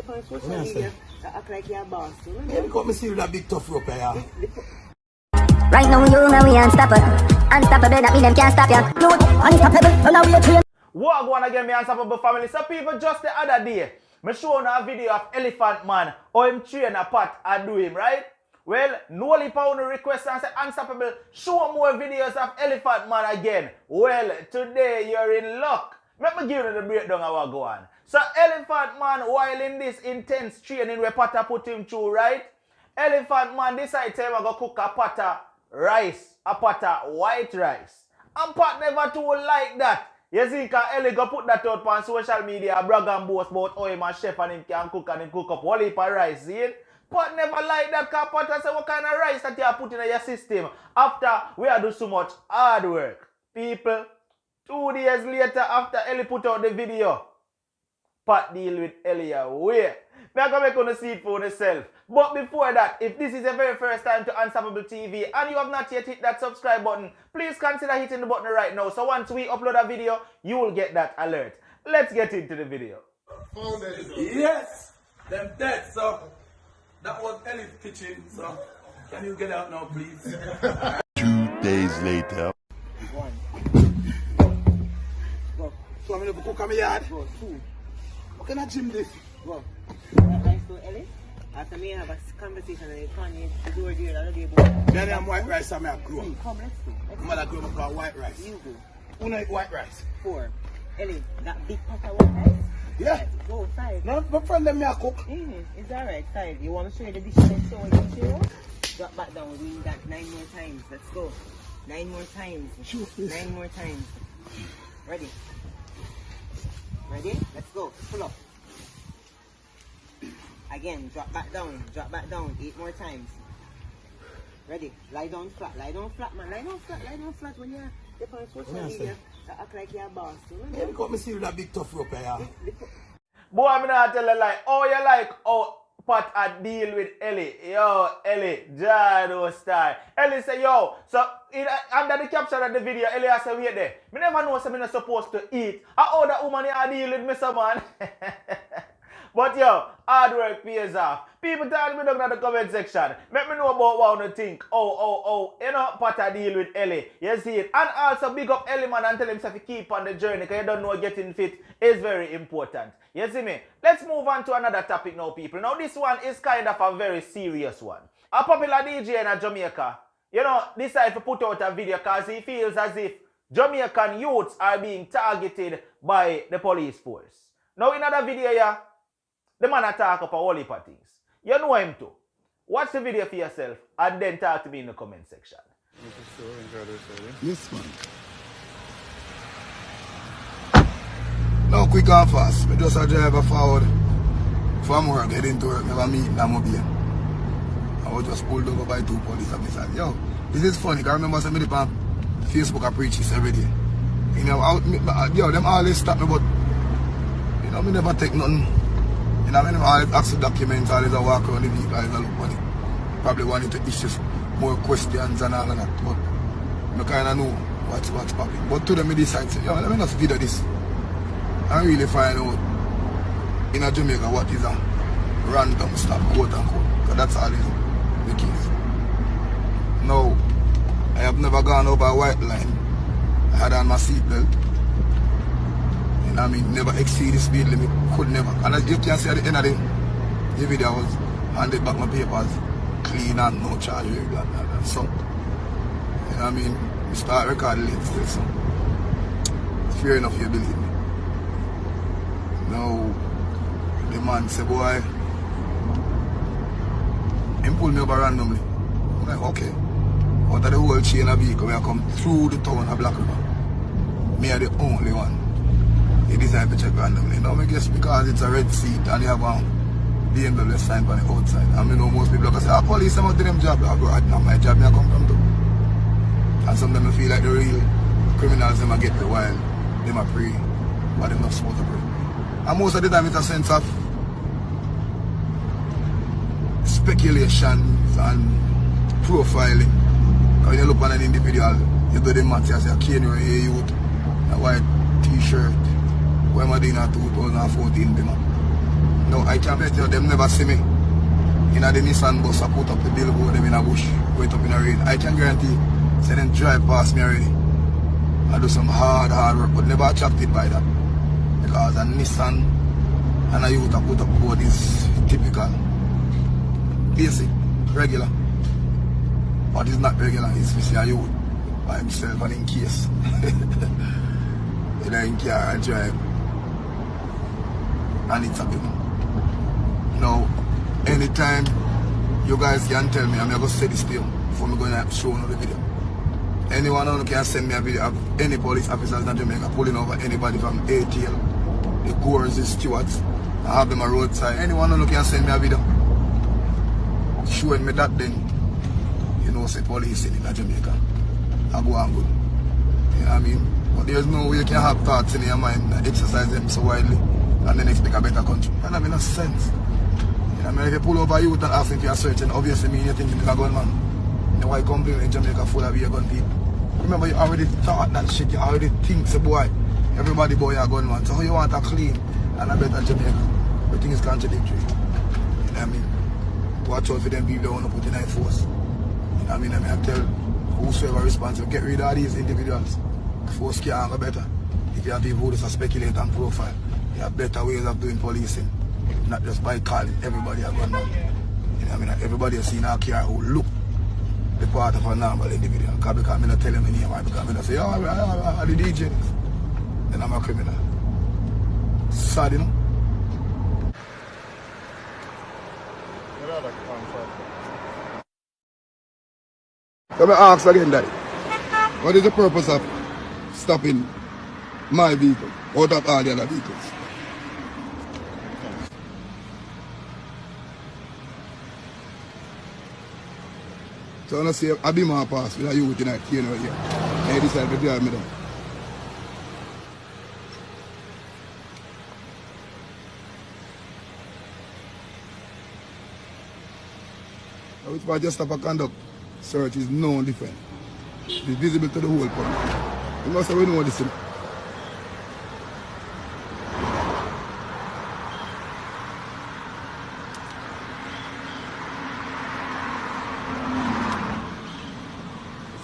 on social media that act like you're a boss. Yeah, because me see you that big tough rope here. Right now you and we unstoppable. Unstoppable, that mean them can't stop ya. No, unstoppable, no now we are trained. What go on again, me Unstoppable family? So people, just the other day, me show a video of Elephant Man, how him train a pot and do him, right? Well, no people request and say, Unstoppable, show more videos of Elephant Man again. Well, today you're in luck. Let me give you the breakdown of what go on. So Elephant Man, while in this intense training where Potter put him through, right? Elephant Man decided to go cook a pot of rice, a pot of white rice. And Pat never too like that. You see, because Ellie go put that out on social media, brag and boast about how him a chef and him can cook and him cook up whole heap of rice, see it? Pat never like that, because Pat say, what kind of rice that you are putting in your system after we are doing so much hard work? People, 2 days later after Ellie put out the video, Pat deal with Ellie away. Me are going to make you see it for yourself. But before that, if this is your very first time to Unstoppable TV and you have not yet hit that subscribe button, please consider hitting the button right now. So once we upload a video, you will get that alert. Let's get into the video. Yes! Them dead, so that was Ellie's kitchen, so can you get out now, please? 2 days later. Go. So I'm going to cook on my yard. Go. 2. What kind of gym this? Go. Nice to Ellie. After me have a conversation and you can't the door there the other day about. Then I'm white rice and I grow. Come, let's go. I'm going to grow up called white rice. You go. Who not eat white rice? 4. Ellie, that big pot of white rice? Yeah. Go, 5. No, my friend them me a cook. It's alright, 5. You want to show you the dish and show you the show? Drop back down, we're doing that 9 more times. Let's go. 9 more times. Sure, please. 9 more times. Ready? Ready? Let's go. Pull up. Again, drop back down, 8 more times. Ready? Lie down flat, man. Lie down flat when you're on social media. Act like you're a boss. Yeah, because me see you that big tough rope here. Boy, I'm not tell you like, oh, you like, oh, Pat a deal with Ellie. Yo, Ellie, Jado style. Ellie say, yo, so under the caption of the video, Ellie say, wait there. Me never know so me not supposed to eat. How that woman a deal with me, so man? But yo, hard work pays off. People tell me down in the comment section. Let me know about what you think. Oh. You know, Pat deal with Ellie. You see it. And also big up Ellie man and tell himself to keep on the journey because you don't know getting fit is very important. You see me? Let's move on to another topic now, people. Now this one is kind of a very serious one. A popular DJ in Jamaica, you know, decided to put out a video because he feels as if Jamaican youths are being targeted by the police force. Now in another video here, the man attack up a whole heap of things. You know him too. Watch the video for yourself and then talk to me in the comment section. Yes, man. No quick and fast. I just a driver forward from work, heading to work, never meet no mobile. I was just pulled over by 2 police officers. Yo, this is funny, because I remember somebody on Facebook I preach this every day. You know, yo, them always stop me, but you know, me never take nothing. You know, I mean, I ask the documents, always I walk around the vehicle, I look funny. Probably wanted to issue more questions and all of that, but I kind of know what's popping. But to them, I decide, yo, let me just video this and really find out in Jamaica what is a random stop, quote unquote, because that's all is the case. No, I have never gone over a white line. I had on my seatbelt. I mean, never exceed the speed limit, could never. And as you can see at the end of the video, I was handed back my papers, clean and no charge, and so. You know what I mean? We start recording late still, so. Fair enough, you believe me. Now, the man said, boy, he pulled me over randomly. I'm like, okay. Out of the whole chain of vehicle, when I come through the town of Black River, me are the only one. He decided to check randomly. Now I guess because it's a red seat and you have a BMW sign on the outside. I mean, most people can say, oh, police, I'm out to them job. I go, now my job I come from too. And sometimes I feel like the real criminals them get the while them a pray, but they're not supposed to pray. And most of the time it's a sense of speculations and profiling. When you look at an individual, you do the math, you say, okay, you're youth, a white t-shirt. When I did in 2014, No, I can bet you them never see me. In the Nissan bus, I put up the billboard them in a bush, wait up in the rain. I can guarantee, say them drive past me already. I do some hard work, but never attracted by that. Because a Nissan and a youth I put up board is typical. Basic, regular. But it's not regular, it's for a youth by himself and in case. You know, in car and drive. And it's a bit. Now, anytime you guys can tell me, I'm going to say this to you before I'm going to show you the video. Anyone who can send me a video of any police officers in Jamaica pulling over anybody from ATL, the Goers, the stewards, I have them a roadside. Anyone who can send me a video showing me that, then you know, say police in Jamaica. I go on good. You know what I mean? But there's no way you can have thoughts in your mind and exercise them so widely and then expect a better country. That doesn't make no sense. You know, I mean, if you pull over you and ask if you're searching, obviously mean you think you're a gunman. You know why complain in Jamaica full of your gun people? Remember, you already thought that shit, you already think, so boy, everybody boy a gunman. So how you want to clean and a better Jamaica? Everything is contradictory. You know what I mean? Watch out for them people that want to put in a force. You know what I mean? I tell whosoever responsible, get rid of these individuals. Force can't go better. If you have people who just speculate and profile, you have better ways of doing policing. Not just by calling everybody a gunman. You know what I mean? Everybody has seen our car who look the part of a normal individual. Because I'm not telling me name, because I'm not say, oh, I'm the DJ. Then I'm a criminal. Sad, you know? Let me ask again, Daddy. What is the purpose of stopping my vehicle out of all the other vehicles? So I say, I be my pass with a youth tonight, you know, here. And he decided to drive me down. Now, which part just stop a conduct search is no different. It's visible to the whole public. You must have know this.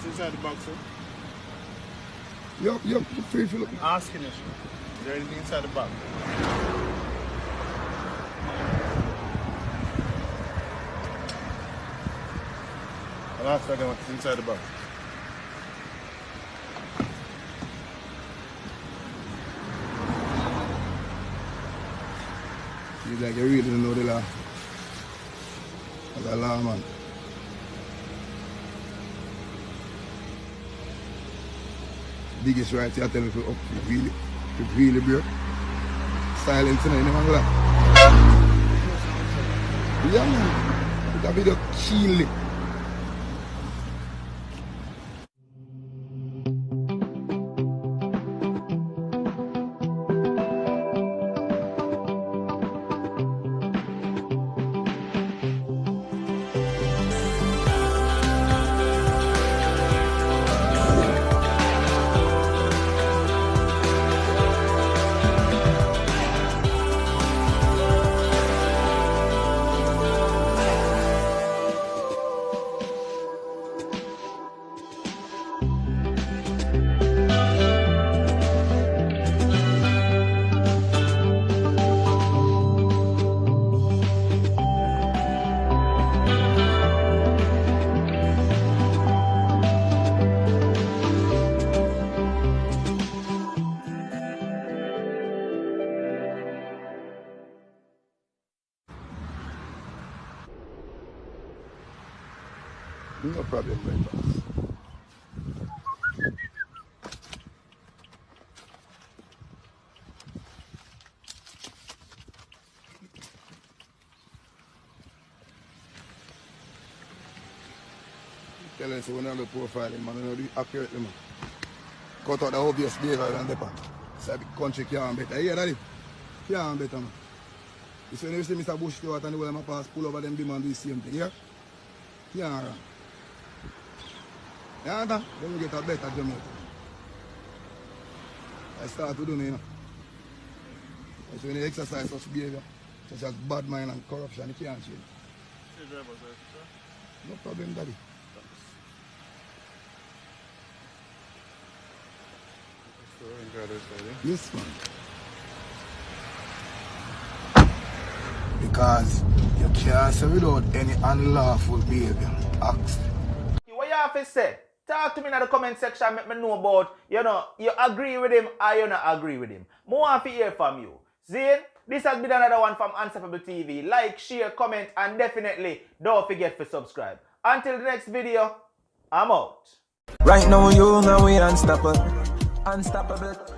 Inside the box, sir? Yep, free to look. Asking you, is there anything inside the box? I'll ask again what's inside the box. Seems like you really don't know the law. As a lawman. Biggest right you tell me to really break. Silence, you know, you never know that. Yeah, man. It's a video keenly. No problem, my boss. Tell us when I have a profiling, man, I know the accurately, man. Cut out the obvious behavior and the part. So the country can't better. Yeah, daddy? Can't better, man. You see when you see Mr. Bush go out and the way my pass, pull over them beam and do the same thing, yeah? Can't run. Yeah, then we get a better Jamaica. I start to do it, you know. So when you exercise such behavior, Such as bad mind and corruption, you can't change. Your driver's license, sir? No problem, daddy. So, enjoy this, lady. Yes, man. Because you can't say without any unlawful behavior. Ask. What you have to say? Talk to me in the comment section, make me know about, you agree with him or you not agree with him. More want to hear from you. Zane, this has been another one from Unstoppable TV. Like, share, comment, and definitely don't forget to subscribe. Until the next video, I'm out. Right now, we unstoppable. Unstoppable.